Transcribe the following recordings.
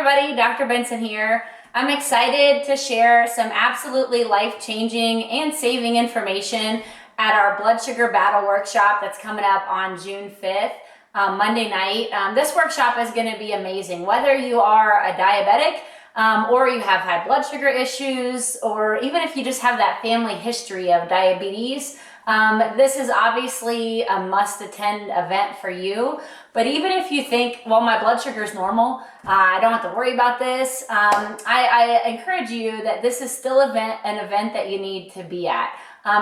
everybody, Dr. Benson here. I'm excited to share some absolutely life-changing and saving information at our blood sugar battle workshop that's coming up on June 5th, Monday night. This workshop is going to be amazing. Whether you are a diabetic or you have high blood sugar issues, or even if you just have that family history of diabetes, this is obviously a must-attend event for you. But even if you think, well, my blood sugar is normal, I don't have to worry about this, I encourage you that this is still an event that you need to be at.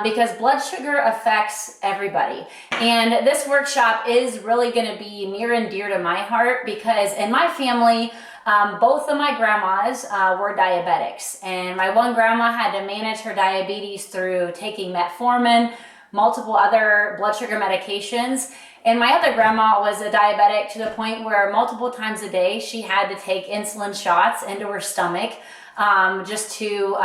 Because blood sugar affects everybody. And this workshop is really going to be near and dear to my heart because in my family, both of my grandmas were diabetics. And my one grandma had to manage her diabetes through taking metformin, multiple other blood sugar medications. And my other grandma was a diabetic to the point where multiple times a day she had to take insulin shots into her stomach just to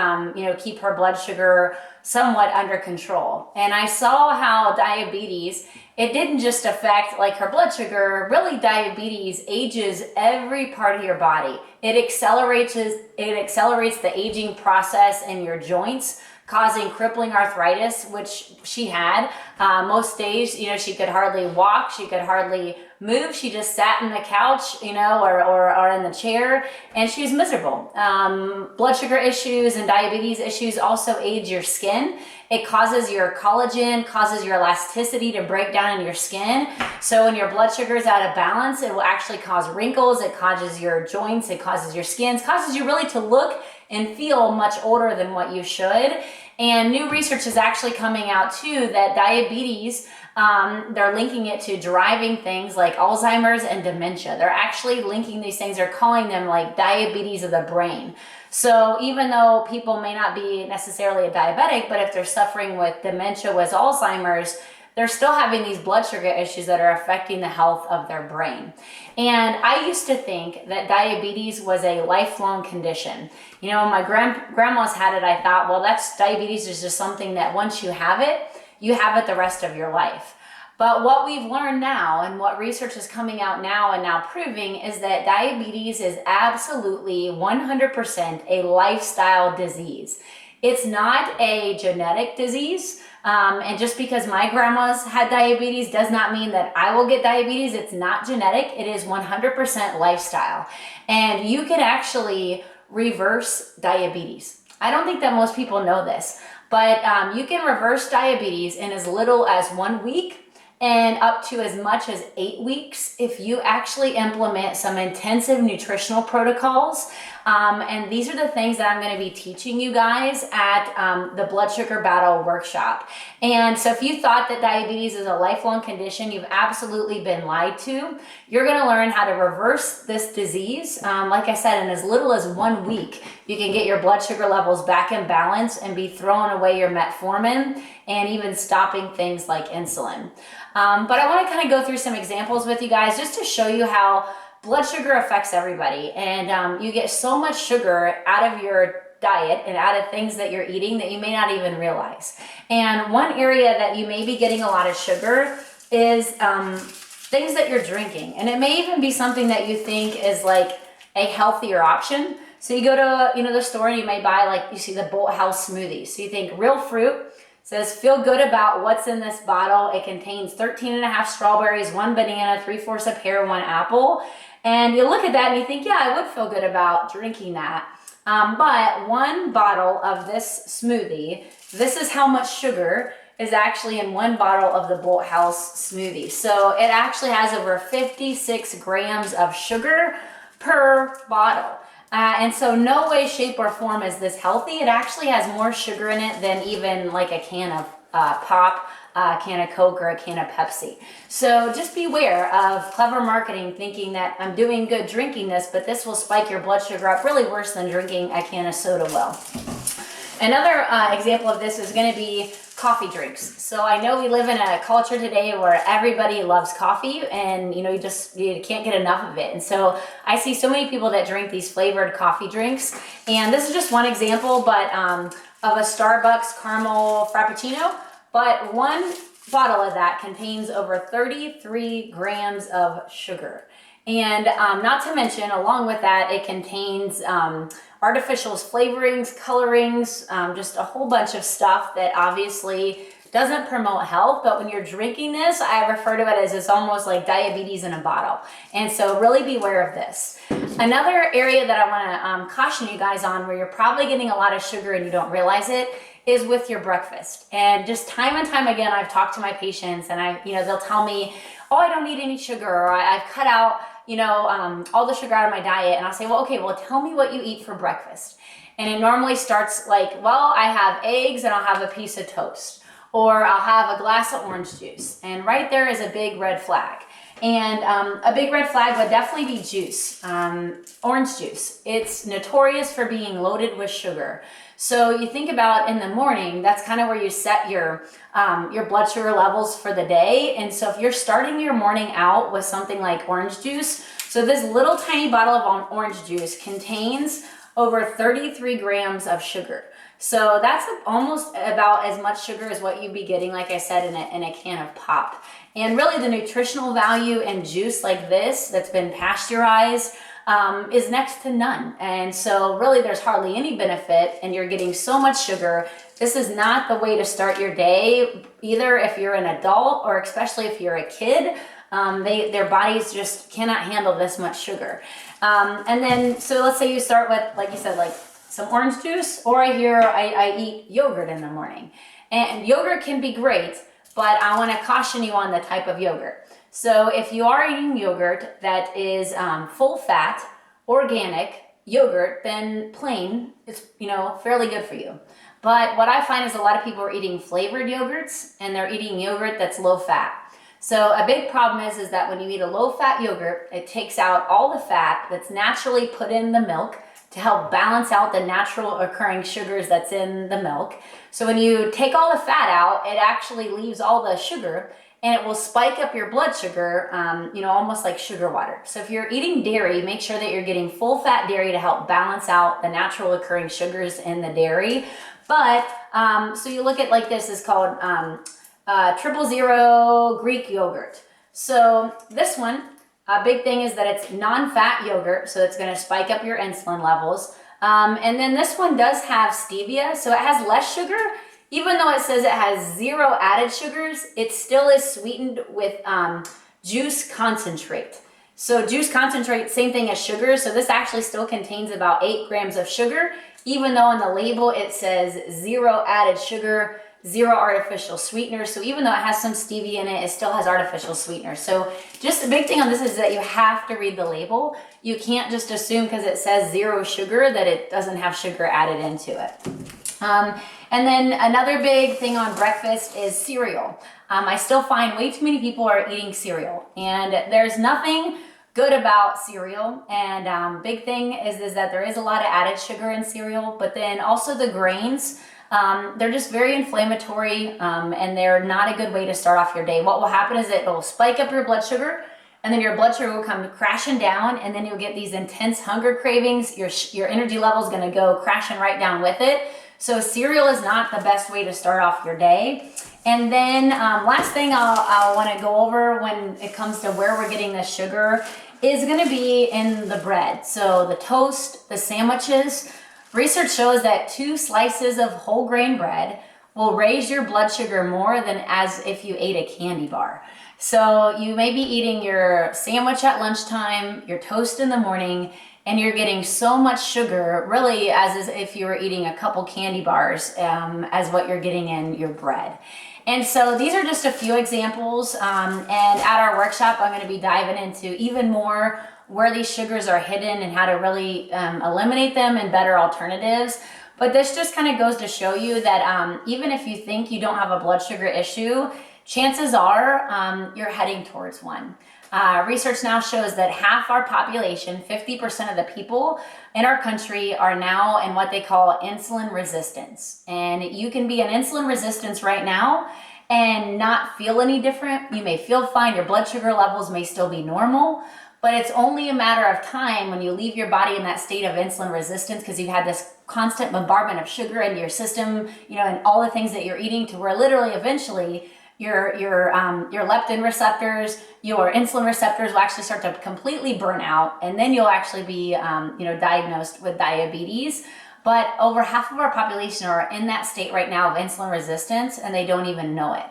keep her blood sugar somewhat under control. And I saw how diabetes, it didn't just affect like her blood sugar, really diabetes ages every part of your body. It accelerates the aging process in your joints, causing crippling arthritis, which she had. Most days, she could hardly walk, she could hardly move. She just sat in the couch, or in the chair, and she was miserable. Blood sugar issues and diabetes issues also age your skin. It causes your collagen, causes your elasticity to break down in your skin. So when your blood sugar is out of balance, it will actually cause wrinkles, it causes your joints, it causes your skins, causes you really to look and feel much older than what you should. And new research is actually coming out too that diabetes, they're linking it to driving things like Alzheimer's and dementia. They're actually linking these things, they're calling them like diabetes of the brain. So even though people may not be necessarily a diabetic, but if they're suffering with dementia with Alzheimer's, they're still having these blood sugar issues that are affecting the health of their brain. And I used to think that diabetes was a lifelong condition. When my grandma's had it, I thought, well, diabetes is just something that once you have it the rest of your life. But what we've learned now and what research is coming out now and now proving is that diabetes is absolutely 100% a lifestyle disease. It's not a genetic disease. And just because my grandma's had diabetes does not mean that I will get diabetes. It's not genetic. It is 100% lifestyle. And you can actually reverse diabetes. I don't think that most people know this, but you can reverse diabetes in as little as 1 week and up to as much as 8 weeks if you actually implement some intensive nutritional protocols. And these are the things that I'm going to be teaching you guys at the Blood Sugar Battle workshop. And so if you thought that diabetes is a lifelong condition, you've absolutely been lied to. You're going to learn how to reverse this disease. Like I said, in as little as 1 week, you can get your blood sugar levels back in balance and be throwing away your metformin and even stopping things like insulin. But I want to kind of go through some examples with you guys just to show you how blood sugar affects everybody. And you get so much sugar out of your diet and out of things that you're eating that you may not even realize. And one area that you may be getting a lot of sugar is things that you're drinking. And it may even be something that you think is like a healthier option. So you go to the store and you may buy, you see the Bolt House smoothies. So you think real fruit. Says, feel good about what's in this bottle. It contains 13.5 strawberries, 1 banana, 3/4 a pear, 1 apple. And you look at that and you think, yeah, I would feel good about drinking that. But 1 bottle of this smoothie, this is how much sugar is actually in 1 bottle of the Bolt House smoothie. So it actually has over 56 grams of sugar per bottle. And so no way, shape, or form is this healthy. It actually has more sugar in it than even like a can of pop, a can of Coke, or a can of Pepsi. So just beware of clever marketing thinking that I'm doing good drinking this, but this will spike your blood sugar up really worse than drinking a can of soda will. Another example of this is going to be coffee drinks. So I know we live in a culture today where everybody loves coffee and you can't get enough of it. And so I see so many people that drink these flavored coffee drinks. And this is just one example, but of a Starbucks caramel frappuccino. But 1 bottle of that contains over 33 grams of sugar. And not to mention, along with that, it contains artificials, flavorings, colorings, just a whole bunch of stuff that obviously doesn't promote health. But when you're drinking this, I refer to it as it's almost like diabetes in a bottle. And so really beware of this. Another area that I want to caution you guys on, where you're probably getting a lot of sugar and you don't realize it, is with your breakfast. And just time and time again, I've talked to my patients and they'll tell me, oh, I don't need any sugar, or I've cut out, all the sugar out of my diet. And I'll say, well, okay, well, tell me what you eat for breakfast. And it normally starts like, well, I have eggs and I'll have a piece of toast, or I'll have a glass of orange juice. And right there is a big red flag. And a big red flag would definitely be juice, orange juice. It's notorious for being loaded with sugar. So you think about in the morning, that's kind of where you set your blood sugar levels for the day. And so if you're starting your morning out with something like orange juice, so this little tiny bottle of orange juice contains over 33 grams of sugar. So that's almost about as much sugar as what you'd be getting, like I said, in a can of pop. And really the nutritional value in juice like this that's been pasteurized is next to none. And so really there's hardly any benefit, and you're getting so much sugar. This is not the way to start your day, either if you're an adult or especially if you're a kid. Their bodies just cannot handle this much sugar. And then, so let's say you start with, like you said, like some orange juice, or I eat yogurt in the morning. And yogurt can be great, but I want to caution you on the type of yogurt. So if you are eating yogurt that is full fat, organic yogurt, then plain is, fairly good for you. But what I find is a lot of people are eating flavored yogurts, and they're eating yogurt that's low fat. So a big problem is that when you eat a low fat yogurt, it takes out all the fat that's naturally put in the milk to help balance out the natural occurring sugars that's in the milk. So when you take all the fat out, it actually leaves all the sugar, and it will spike up your blood sugar, almost like sugar water. So if you're eating dairy, make sure that you're getting full fat dairy to help balance out the natural occurring sugars in the dairy. But, so you look at like this is called 000 Greek yogurt. So this one, a big thing is that it's non-fat yogurt, so it's going to spike up your insulin levels. And then this one does have stevia, so it has less sugar. Even though it says it has 0 added sugars, it still is sweetened with juice concentrate. So juice concentrate, same thing as sugar. So this actually still contains about 8 grams of sugar, even though on the label it says 0 added sugar, 0 artificial sweeteners. So even though it has some stevia in it, it still has artificial sweeteners. So just the big thing on this is that you have to read the label. You can't just assume because it says 0 sugar that it doesn't have sugar added into it. And then another big thing on breakfast is cereal. I still find way too many people are eating cereal, and there's nothing good about cereal. And big thing is that there is a lot of added sugar in cereal, but then also the grains. They're just very inflammatory, and they're not a good way to start off your day. What will happen is it will spike up your blood sugar, and then your blood sugar will come crashing down, and then you'll get these intense hunger cravings. Your energy level is going to go crashing right down with it. So cereal is not the best way to start off your day. And then last thing I'll want to go over when it comes to where we're getting the sugar is going to be in the bread. So the toast, the sandwiches. Research shows that 2 slices of whole grain bread will raise your blood sugar more than as if you ate a candy bar. So you may be eating your sandwich at lunchtime, your toast in the morning, and you're getting so much sugar, really as if you were eating a couple candy bars as what you're getting in your bread. And so these are just a few examples. And at our workshop, I'm going to be diving into even more where these sugars are hidden and how to really eliminate them and better alternatives. But this just kind of goes to show you that even if you think you don't have a blood sugar issue, chances are you're heading towards one. Research now shows that half our population, 50% of the people in our country, are now in what they call insulin resistance. And you can be in insulin resistance right now and not feel any different. You may feel fine, your blood sugar levels may still be normal, but it's only a matter of time when you leave your body in that state of insulin resistance because you've had this constant bombardment of sugar into your system, and all the things that you're eating, to where literally eventually your leptin receptors, your insulin receptors will actually start to completely burn out, and then you'll actually be diagnosed with diabetes. But over half of our population are in that state right now of insulin resistance, and they don't even know it.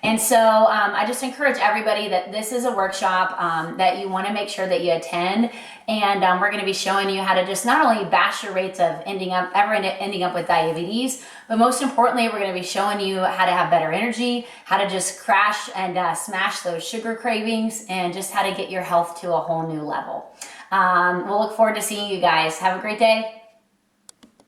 And so I just encourage everybody that this is a workshop that you want to make sure that you attend. And we're going to be showing you how to just not only bash your rates of ending up with diabetes, but most importantly, we're going to be showing you how to have better energy, how to just crash and smash those sugar cravings, and just how to get your health to a whole new level. We'll look forward to seeing you guys. Have a great day.